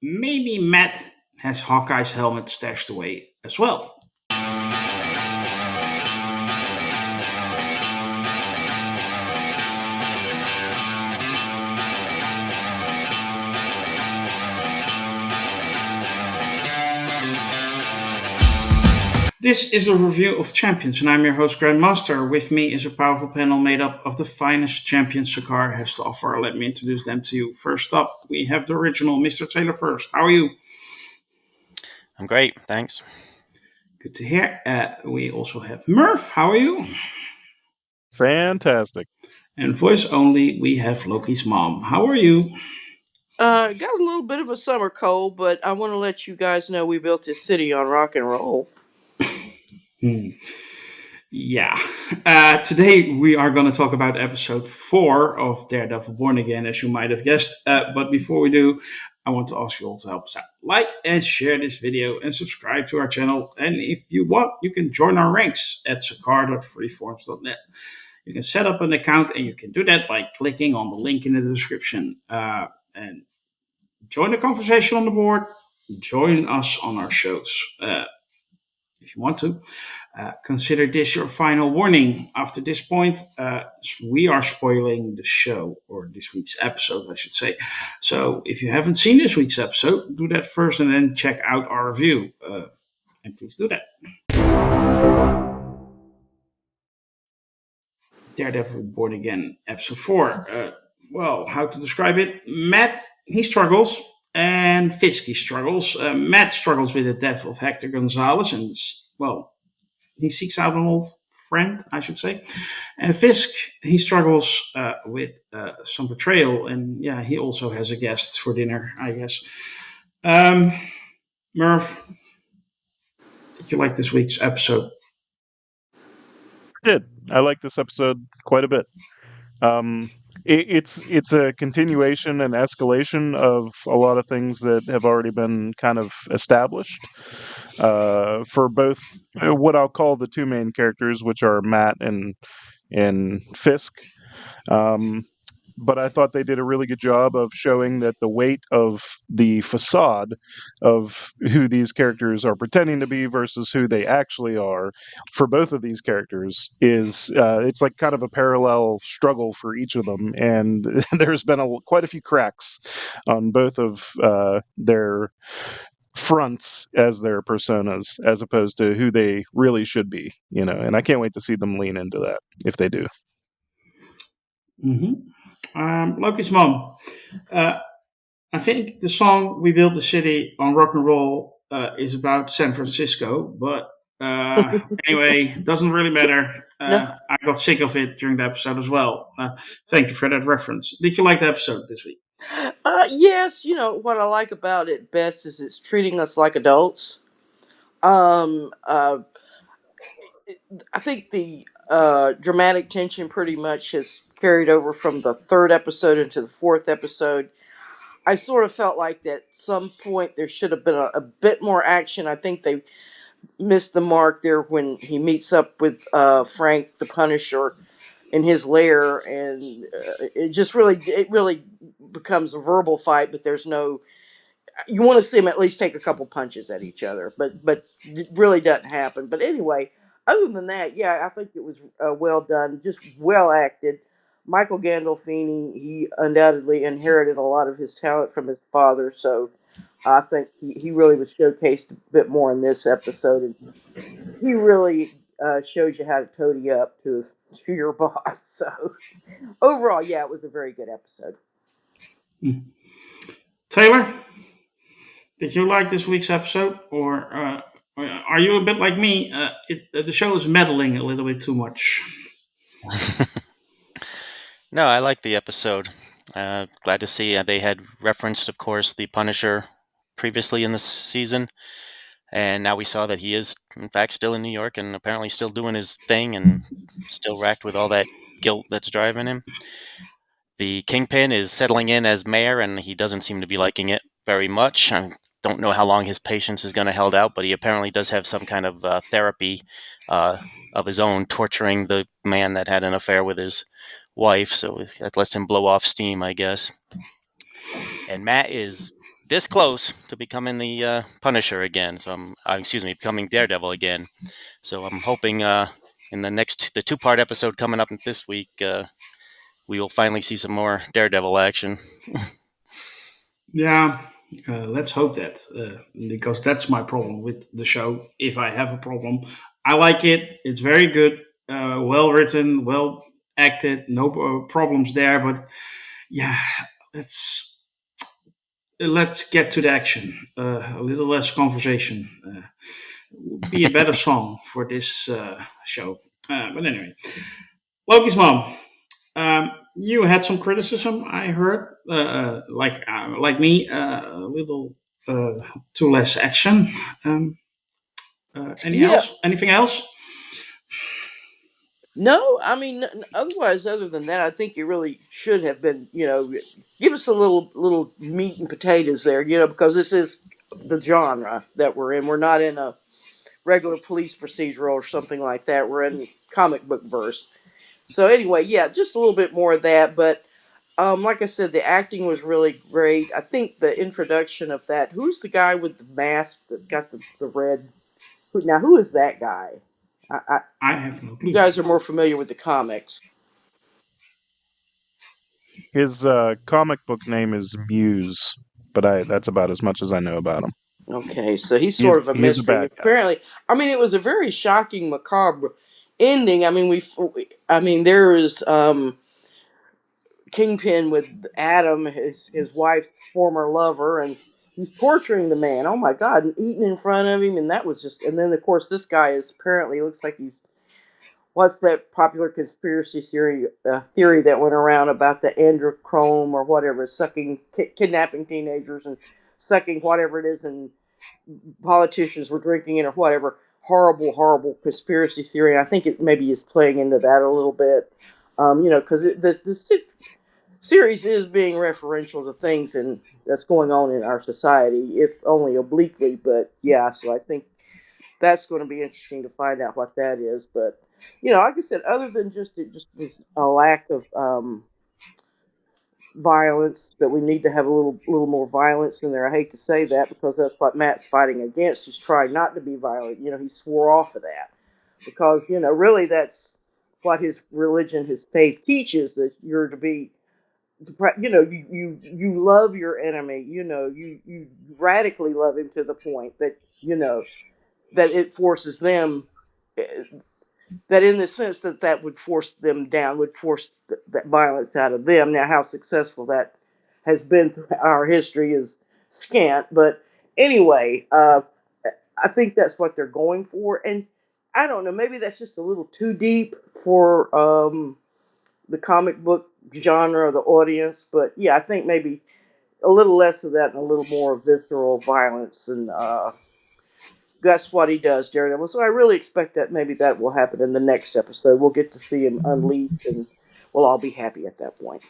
maybe Matt has Hawkeye's helmet stashed away as well. This is a review of Champions, and I'm your host, Grandmaster. With me is a powerful panel made up of the finest champions Sakar has to offer. Let me introduce them to you. First up, we have the original Mr. Taylor first. How are you? I'm great, thanks. Good to hear. We also have Merv. How are you? Fantastic. And voice only, we have Lokismom. How are you? Got a little bit of a summer cold, but I want to let you guys know we built this city on rock and roll. Hmm. Yeah. Today we are going to talk about episode 4 of Daredevil Born Again, as you might have guessed. But before we do, I want to ask you all to help us out. Like and share this video and subscribe to our channel. And if you want, you can join our ranks at sakar.freeforms.net. You can set up an account, and you can do that by clicking on the link in the description. And join the conversation on the board. Join us on our shows. If you want to. Consider this your final warning. After this point, we are spoiling the show, or this week's episode, I should say. So if you haven't seen this week's episode, do that first and then check out our review. And please do that. Daredevil Born Again, episode 4. Well, how to describe it? Matt, he struggles. And Fisk, he struggles. Matt struggles with the death of Hector Gonzalez. And, well, he seeks out an old friend, I should say. And Fisk, he struggles with some betrayal. And, yeah, he also has a guest for dinner, I guess. Merv, did you like this week's episode? I did. I like this episode quite a bit. It's a continuation and escalation of a lot of things that have already been kind of established for both what I'll call the two main characters, which are Matt and Fisk. But I thought they did a really good job of showing that the weight of the facade of who these characters are pretending to be versus who they actually are for both of these characters is it's like kind of a parallel struggle for each of them, and there's been quite a few cracks on both of their fronts as their personas as opposed to who they really should be, and I can't wait to see them lean into that if they do. Lokismom, I think the song "We Built the City on Rock and Roll" is about San Francisco, but anyway, doesn't really matter. No. I got sick of it during the episode as well. Thank you for that reference. Did you like the episode this week? Yes, what I like about it best is it's treating us like adults. Um, uh, I think the dramatic tension pretty much has carried over from the third episode into the fourth episode. I sort of felt like that at some point there should have been a bit more action. I think they missed the mark there when he meets up with Frank the Punisher in his lair, and it really becomes a verbal fight, but there's no. You want to see them at least take a couple punches at each other, but it really doesn't happen. But anyway, other than that, yeah, I think it was well done, just well acted. Michael Gandolfini, he undoubtedly inherited a lot of his talent from his father, so I think he really was showcased a bit more in this episode, and he really shows you how to toady up to your boss. So overall, yeah, it was a very good episode. Taylor, did you like this week's episode, or are you a bit like me? The show is meddling a little bit too much. No, I like the episode. Glad to see they had referenced, of course, the Punisher previously in this season. And now we saw that he is, in fact, still in New York and apparently still doing his thing and still racked with all that guilt that's driving him. The Kingpin is settling in as mayor, and he doesn't seem to be liking it very much. I don't know how long his patience is going to hold out, but he apparently does have some kind of therapy of his own, torturing the man that had an affair with his wife, so that lets him blow off steam, I guess. And Matt is this close to becoming the Punisher again. So becoming Daredevil again. So I'm hoping in the 2-part episode coming up this week, we will finally see some more Daredevil action. Yeah, let's hope that, because that's my problem with the show. If I have a problem, I like it. It's very good, well written, well acted, no problems there. But yeah, let's let's get to the action. A little less conversation. Would be a better song for this show. But anyway, Loki's mom. You had some criticism, I heard. Like me, a little too less action. Um, Yeah. Anything else? No, I mean, otherwise, other than that, I think you really should have been, give us a little meat and potatoes there, because this is the genre that we're in. We're not in a regular police procedural or something like that. We're in comic book verse. So anyway, yeah, just a little bit more of that. But like I said, the acting was really great. I think the introduction of that. Who's the guy with the mask that's got the red? Who is that guy? I have no You clue. guys are more familiar with the comics. His comic book name is Muse, but that's about as much as I know about him. Okay, so he's sort of a He is a mystery. bad guy. Apparently, I mean, it was a very shocking, macabre ending. I mean, there is Kingpin with Adam, his wife's former lover, and he's torturing the man. Oh my God, and eating in front of him, and that was just. And then of course this guy is apparently looks like he's what's that popular conspiracy theory that went around about the androchrome or whatever, kidnapping teenagers and sucking whatever it is, and politicians were drinking it or whatever. Horrible, horrible conspiracy theory. And I think it maybe is playing into that a little bit. Because the series is being referential to things and that's going on in our society, if only obliquely. But yeah, so I think that's going to be interesting to find out what that is. But like I said, other than just it just was a lack of violence, that we need to have a little more violence in there. I hate to say that because that's what Matt's fighting against. He's trying not to be violent. He swore off of that because really that's what his religion, his faith teaches, that you're to be. You love your enemy. You radically love him to the point that that it forces them, that in the sense that would force them down, would force that violence out of them. Now, how successful that has been through our history is scant, but anyway, I think that's what they're going for, and I don't know, maybe that's just a little too deep for the comic book genre of the audience, but yeah, I think maybe a little less of that and a little more visceral violence, and that's what he does, Daredevil. So I really expect that maybe that will happen in the next episode. We'll get to see him unleashed, and we'll all be happy at that point.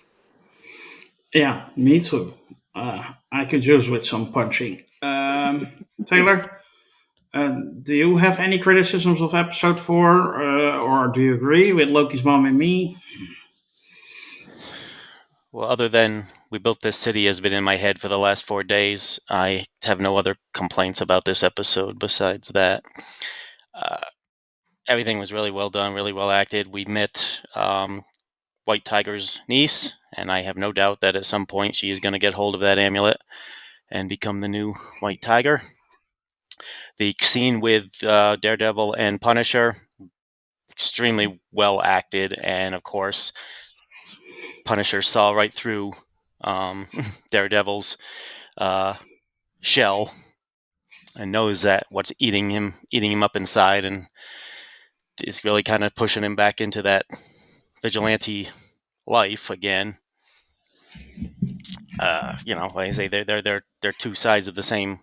Yeah, me too. I could use with some punching. Taylor, do you have any criticisms of episode 4, or do you agree with Loki's mom and me? Well, other than we built this city has been in my head for the last 4 days, I have no other complaints about this episode besides that. Uh, Everything was really well done, really well acted. We met White Tiger's niece, and I have no doubt that at some point she is going to get hold of that amulet and become the new White Tiger. The scene with Daredevil and Punisher, extremely well acted, and of course, Punisher saw right through Daredevil's shell and knows that what's eating him up inside, and is really kind of pushing him back into that vigilante life again. Like I say, they're two sides of the same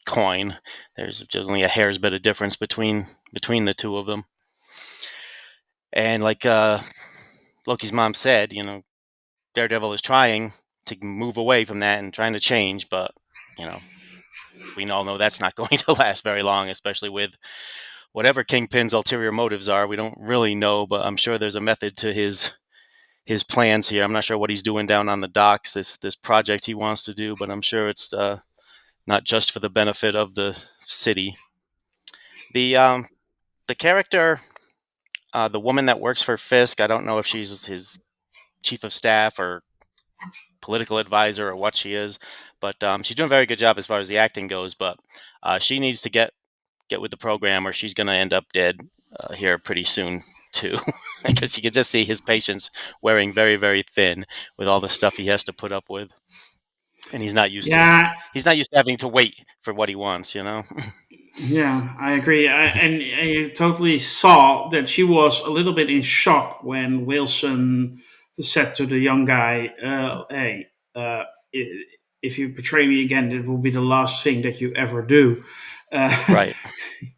coin. There's just only a hair's bit of difference between the two of them. And like Loki's mom said, Daredevil is trying to move away from that and trying to change, but we all know that's not going to last very long, especially with whatever Kingpin's ulterior motives are. We don't really know, but I'm sure there's a method to his plans here. I'm not sure what he's doing down on the docks, this project he wants to do, but I'm sure it's not just for the benefit of the city. The character, the woman that works for Fisk, I don't know if she's his chief of staff or political advisor or what she is, but she's doing a very good job as far as the acting goes. But she needs to get with the program, or she's going to end up dead here pretty soon too, because you can just see his patience wearing very, very thin with all the stuff he has to put up with, and he's not used to Yeah, having to wait for what he wants. You know. yeah, I agree. And I totally saw that she was a little bit in shock when Wilson said to the young guy, "Hey, if you betray me again, it will be the last thing that you ever do." Uh, Right.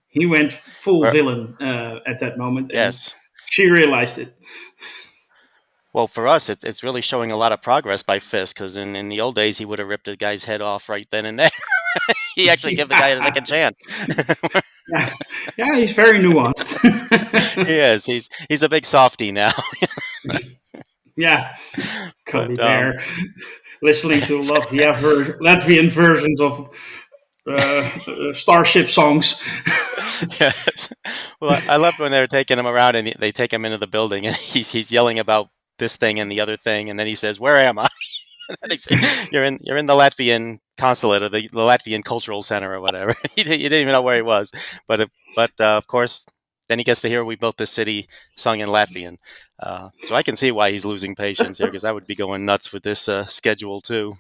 he went full Or- villain at that moment, and yes. she realized it. Well, for us, it's really showing a lot of progress by Fisk, because in the old days he would have ripped a guy's head off right then and there. He actually gave the guy a second chance. Yeah, yeah, he's very nuanced. He is. He's a big softy now. Yeah, But Cody Bear, listening to Latvian versions of Starship songs. yes. Well, I loved when they were taking him around and they take him into the building and he's yelling about this thing and the other thing, and then he says, "Where am I?" And they say, you're in the Latvian consulate or the Latvian cultural center or whatever. You didn't even know where he was, but of course, then he gets to hear "We Built This City" sung in Latvian. So I can see why he's losing patience here, because I would be going nuts with this schedule too.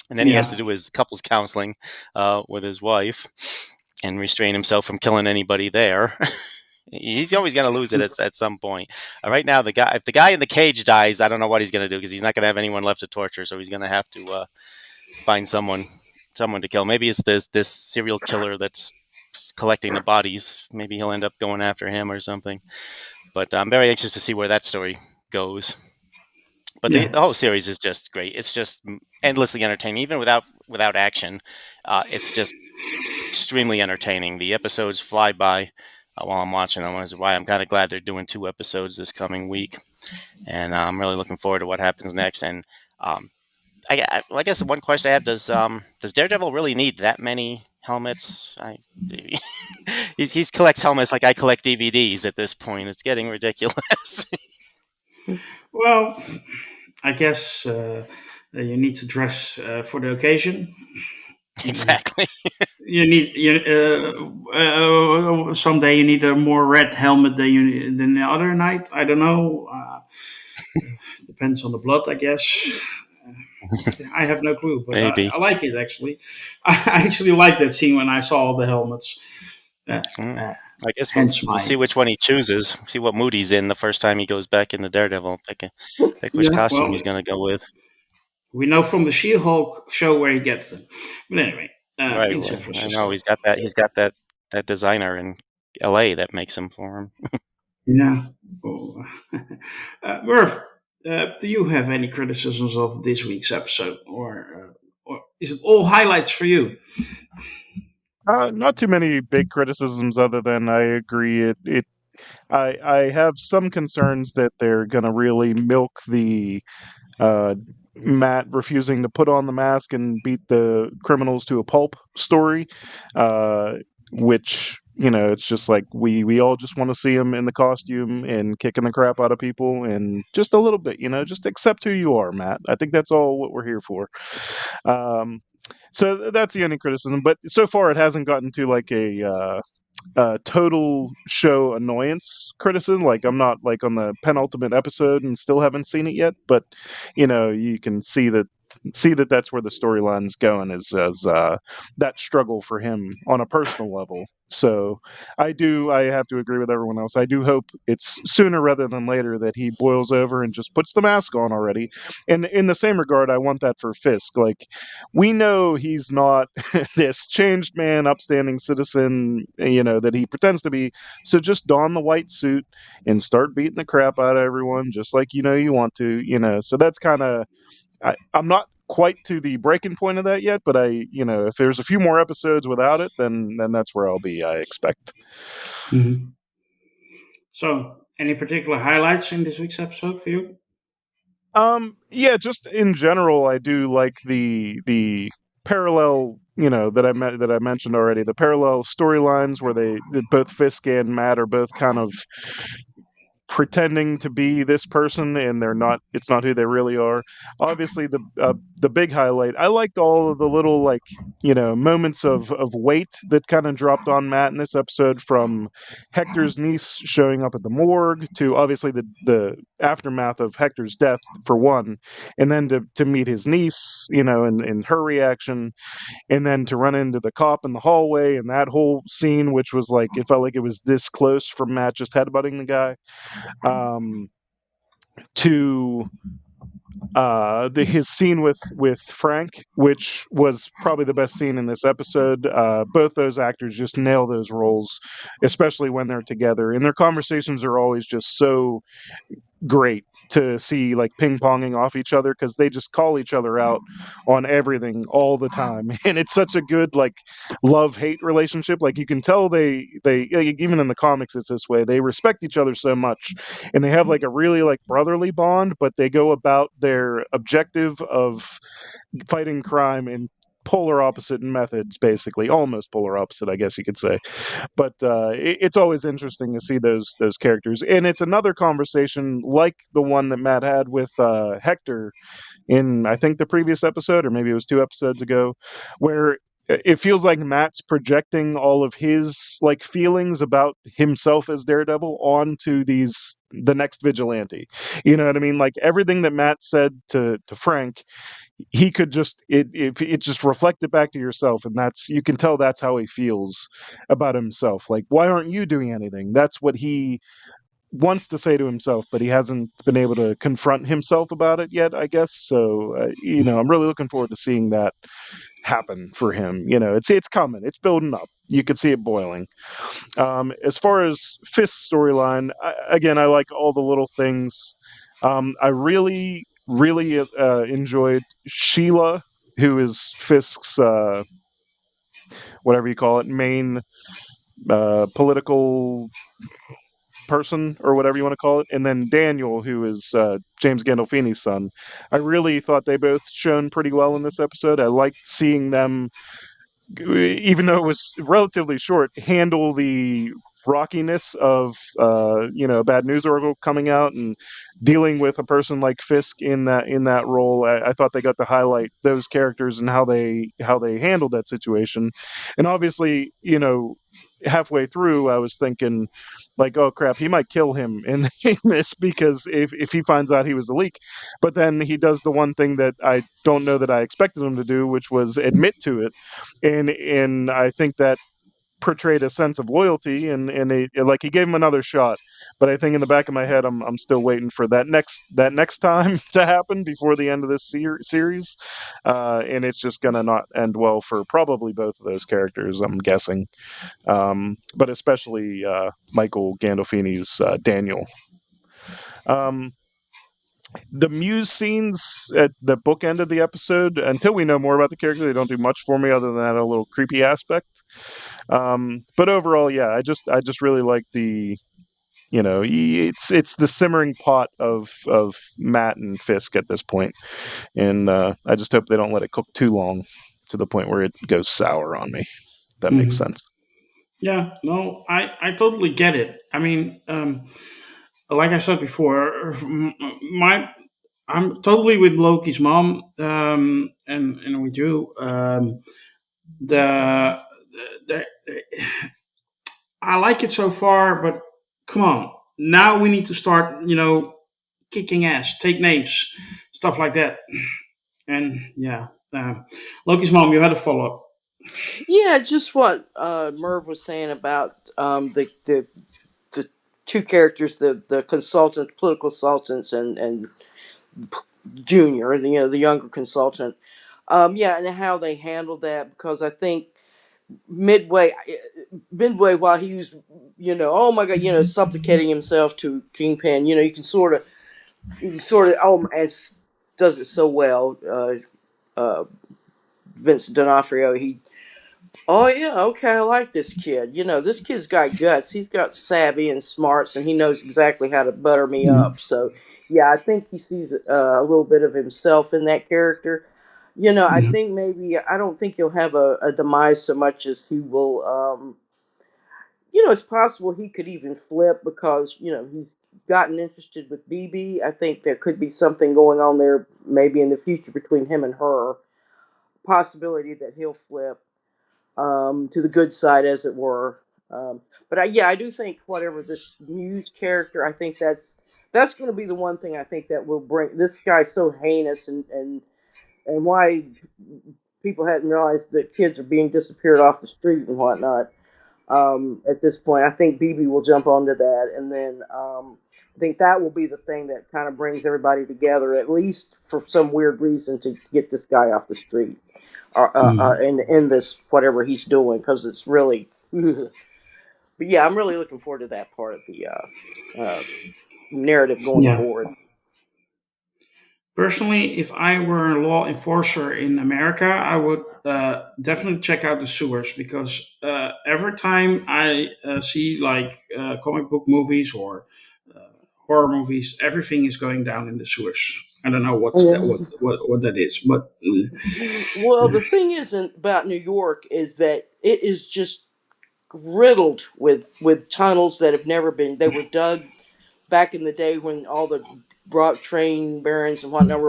And then he has to Yeah, do his couples counseling with his wife and restrain himself from killing anybody there. He's always going to lose it at some point. Right now, if the guy in the cage dies, I don't know what he's going to do, because he's not going to have anyone left to torture. So he's going to have to find someone to kill. Maybe it's this serial killer that's collecting the bodies. Maybe he'll end up going after him or something. But I'm very anxious to see where that story goes. But the yeah, whole series is just great. It's just endlessly entertaining, even without action. It's just extremely entertaining. The episodes fly by while I'm watching them, which is why I'm kind of glad they're doing 2 episodes this coming week. And I'm really looking forward to what happens next. And um, I guess the one question I have: does Daredevil really need that many helmets? He collects helmets like I collect DVDs at this point. It's getting ridiculous. well, I guess you need to dress for the occasion. Exactly. Someday you need a more red helmet than the other night. I don't know. Depends on the blood, I guess. I have no clue, but Maybe. I like it actually. I actually like that scene when I saw all the helmets. Uh, uh, I guess hence we'll see my which one he chooses. See what mood he's in the first time he goes back in the Daredevil. Pick which yeah. costume Well, he's going to go with. we know from the She-Hulk show where he gets them. But anyway, Right. in Well, San I know Francisco. he's got that. He's got that designer in L.A. that makes them for him. Yeah. Oh. Merv, do you have any criticisms of this week's episode, or is it all highlights for you? Not too many big criticisms, other than I agree. I have some concerns that they're going to really milk the uh, Matt refusing to put on the mask and beat the criminals to a pulp story, uh, which, it's just like we all just want to see him in the costume and kicking the crap out of people, and just a little bit, just accept who you are, Matt. I think that's all what we're here for. Um, so that's the only criticism, but so far it hasn't gotten to like a total show annoyance criticism. Like, I'm not like on the penultimate episode and still haven't seen it yet, but you can see that that's where the storyline's going, is as that struggle for him on a personal level. So I have to agree with everyone else. I do hope it's sooner rather than later that he boils over and just puts the mask on already. And in the same regard, I want that for Fisk. Like, we know he's not this changed man, upstanding citizen, that he pretends to be. So just don the white suit and start beating the crap out of everyone, just like you want to. So that's kind of. I'm not quite to the breaking point of that yet, but if there's a few more episodes without it, then that's where I'll be, I expect. Mm-hmm. So, any particular highlights in this week's episode for you? Yeah, just in general, I do like the parallel that I mentioned already, the parallel storylines where both Fisk and Matt are both kind of pretending to be this person and they're not, it's not who they really are. Obviously the big highlight, I liked all of the little, like, moments of weight that kind of dropped on Matt in this episode, from Hector's niece showing up at the morgue, to obviously the aftermath of Hector's death, for one, and then to meet his niece, and her reaction, and then to run into the cop in the hallway, and that whole scene, which was like, it felt like it was this close from Matt just headbutting the guy, um, to his scene with Frank, which was probably the best scene in this episode. Both those actors just nail those roles, especially when they're together, and their conversations are always just so great to see, like, ping ponging off each other, because they just call each other out on everything all the time, and it's such a good, like, love hate relationship. Like, you can tell they like, even in the comics it's this way, they respect each other so much, and they have like a really, like, brotherly bond, but they go about their objective of fighting crime in polar opposite methods, basically almost polar opposite, I guess you could say. But it's always interesting to see those characters, and it's another conversation like the one that Matt had with Hector in, I think, the previous episode, or maybe it was 2 episodes ago, where it feels like Matt's projecting all of his, like, feelings about himself as Daredevil onto the next vigilante. You know what I mean? Like, everything that Matt said to Frank, he could just it just reflect it back to yourself, and that's, you can tell that's how he feels about himself. Like, why aren't you doing anything? That's what he wants to say to himself, but he hasn't been able to confront himself about it yet, I guess. So I'm really looking forward to seeing that happen for him. It's coming, it's building up, you could see it boiling. As far as Fisk's storyline, again, I like all the little things. I really, really enjoyed Sheila, who is Fisk's, whatever you call it, main political person, or whatever you want to call it, and then Daniel, who is James Gandolfini's son. I really thought they both shone pretty well in this episode. I liked seeing them, even though it was relatively short, handle the rockiness of a bad news article coming out and dealing with a person like Fisk in that role. I thought they got to highlight those characters and how they handled that situation. And obviously, halfway through I was thinking, like, oh crap, he might kill him in this, because if he finds out he was the leak. But then he does the one thing that I don't know that I expected him to do, which was admit to it, and I think that portrayed a sense of loyalty, and like, he gave him another shot. But I think in the back of my head, I'm still waiting for that next time to happen before the end of this series, and it's just gonna not end well for probably both of those characters, I'm guessing, but especially Michael Gandolfini's Daniel. Um, the muse scenes at the bookend of the episode, until we know more about the character, they don't do much for me other than that a little creepy aspect. But overall, yeah, I just really like the, it's the simmering pot of Matt and Fisk at this point, and I just hope they don't let it cook too long to the point where it goes sour on me. If that makes Mhm. sense. Yeah, no, I totally get it. I mean, like I said before, my I'm totally with Loki's mom, and with you. The, the I like it so far, but come on, now we need to start, kicking ass, take names, stuff like that. And yeah, Loki's mom, you had a follow up. Yeah, just what Merv was saying about the two characters, the consultant, political consultants, and Junior, the younger consultant. Yeah, and how they handled that, because I think midway midway while he was, oh my god, supplicating himself to Kingpin, you can sort of and does it so well. Vincent D'Onofrio, oh yeah, okay, I like this kid. This kid's got guts. He's got savvy and smarts, and he knows exactly how to butter me Mhm. up. So yeah, I think he sees a little bit of himself in that character. I Yeah. think maybe I don't think he'll have a demise so much as he will. It's possible he could even flip because he's gotten interested with BB. I think there could be something going on there, maybe in the future between him and her. Possibility that he'll flip to the good side, as it were. But yeah, I do think whatever this Muse character, I think that's going to be the one thing I think that will bring this guy so heinous and why people hadn't realized that kids are being disappeared off the street and whatnot. At this point, I think BB will jump onto that, and then I think that will be the thing that kind of brings everybody together, at least for some weird reason, to get this guy off the street or in this whatever he's doing, because it's really. But yeah, I'm really looking forward to that part of the narrative going Yeah. forward. Personally, if I were a law enforcer in America, I would definitely check out the sewers because every time I see like comic book movies or uh, horror movies, everything is going down in the sewers. I don't know what's that, Yeah. what that is, but Well, the thing isn't about New York is that it is just riddled with tunnels that have never been. They were dug back in the day when all the brought train barons and whatnot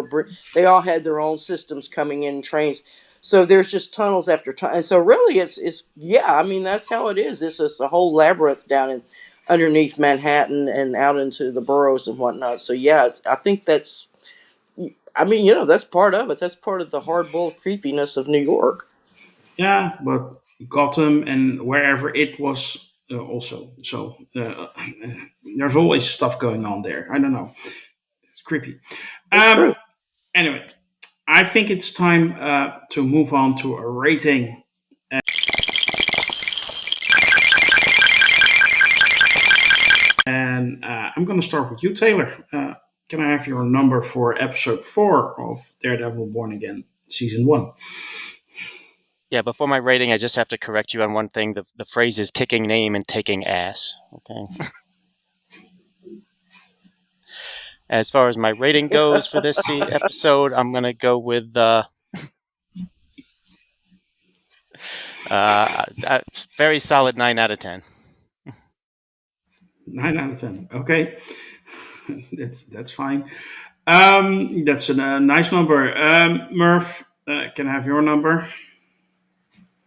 they all had their own systems coming in trains. So there's just tunnels after tunnel, and so really it's yeah. I mean that's how it is. It's just a whole labyrinth down in underneath Manhattan and out into the boroughs and whatnot. So yeah, I think that's. I mean, that's part of it. That's part of the hardboiled creepiness of New York. yeah, but Gotham and wherever it was also. So there's always stuff going on there. I don't know. It's creepy. It's Um, true. anyway, I think it's time to move on to a rating. And I'm going to start with you, Taylor. Can I have your number for episode 4 of Daredevil Born Again, season 1? Yeah, before my rating, I just have to correct you on one thing. The phrase is kicking name and taking ass. Okay. As far as my rating goes for this episode, I'm going to go with a very solid 9 out of 10. 9 out of 10. Okay. That's fine. That's a nice number. Merv, can I have your number?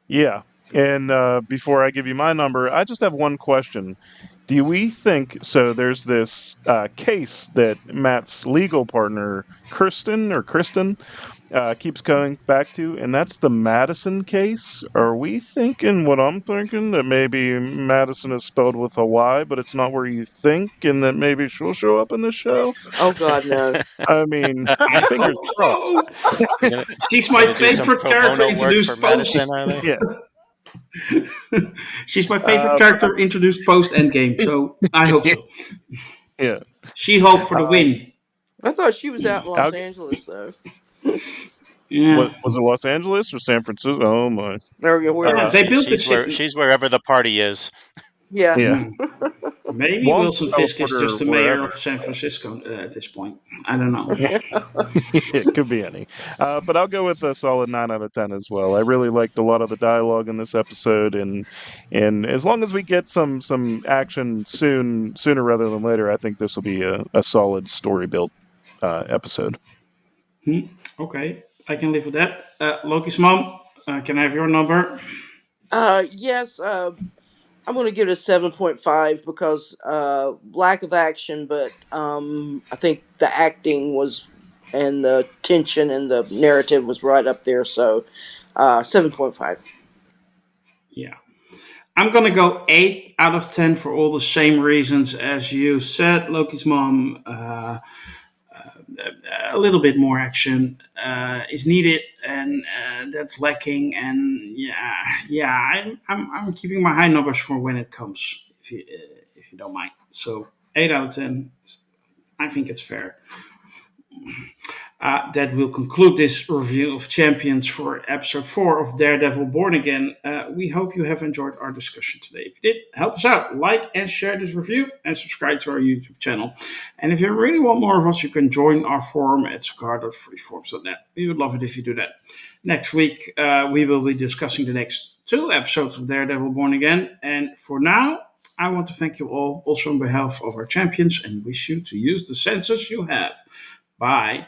Yeah. And before I give you my number, I just have one question. Do we think so? There's this case that Matt's legal partner, Kristen, keeps going back to, and that's the Madison case. Are we thinking what I'm thinking, that maybe Madison is spelled with a Y, but it's not where you think, and that maybe she'll show up in the show? Oh God, no. I mean, I fingers hope crossed. so. You're gonna, She's you're my gonna do some favorite pro character bono work for introduced Madison, post. are they? Yeah. She's my favorite Uh, character introduced post Endgame, so I hope so. yeah. She hope for the Uh, win. I thought she was out in I'll, Los Angeles though. Yeah. what was it, Los Angeles or San Francisco? Oh my. There we go. Yeah, Uh, Wherever. they built the city. She's wherever the party is. Yeah. yeah. Hmm. Maybe Well, I'm Wilson gonna Fisk teleport is her just the mayor wherever. of San Francisco at this point. I don't know. It could be any. But I'll go with a solid 9 out of 10 as well. I really liked a lot of the dialogue in this episode, and as long as we get some action sooner rather than later, I think this will be a solid story built episode. Hmm. Okay, I can live with that. Loki's mom, can I have your number? Yes. I'm going to give it a 7.5 because lack of action, but I think the acting was and the tension and the narrative was right up there. So 7.5. Yeah. I'm gonna go 8 out of 10 for all the same reasons as you said. Loki's mom, a little bit more action is needed, and that's lacking. And I'm keeping my high numbers for when it comes, if you don't mind. So 8 out of 10, I think it's fair. That will conclude this review of Champions for episode 4 of Daredevil Born Again. We hope you have enjoyed our discussion today. If you did, help us out. Like and share this review and subscribe to our YouTube channel. And if you really want more of us, you can join our forum at cigar.freeforums.net. We would love it if you do that. Next week, we will be discussing the next 2 episodes of Daredevil Born Again. And for now, I want to thank you all, also on behalf of our champions, and wish you to use the senses you have. Bye.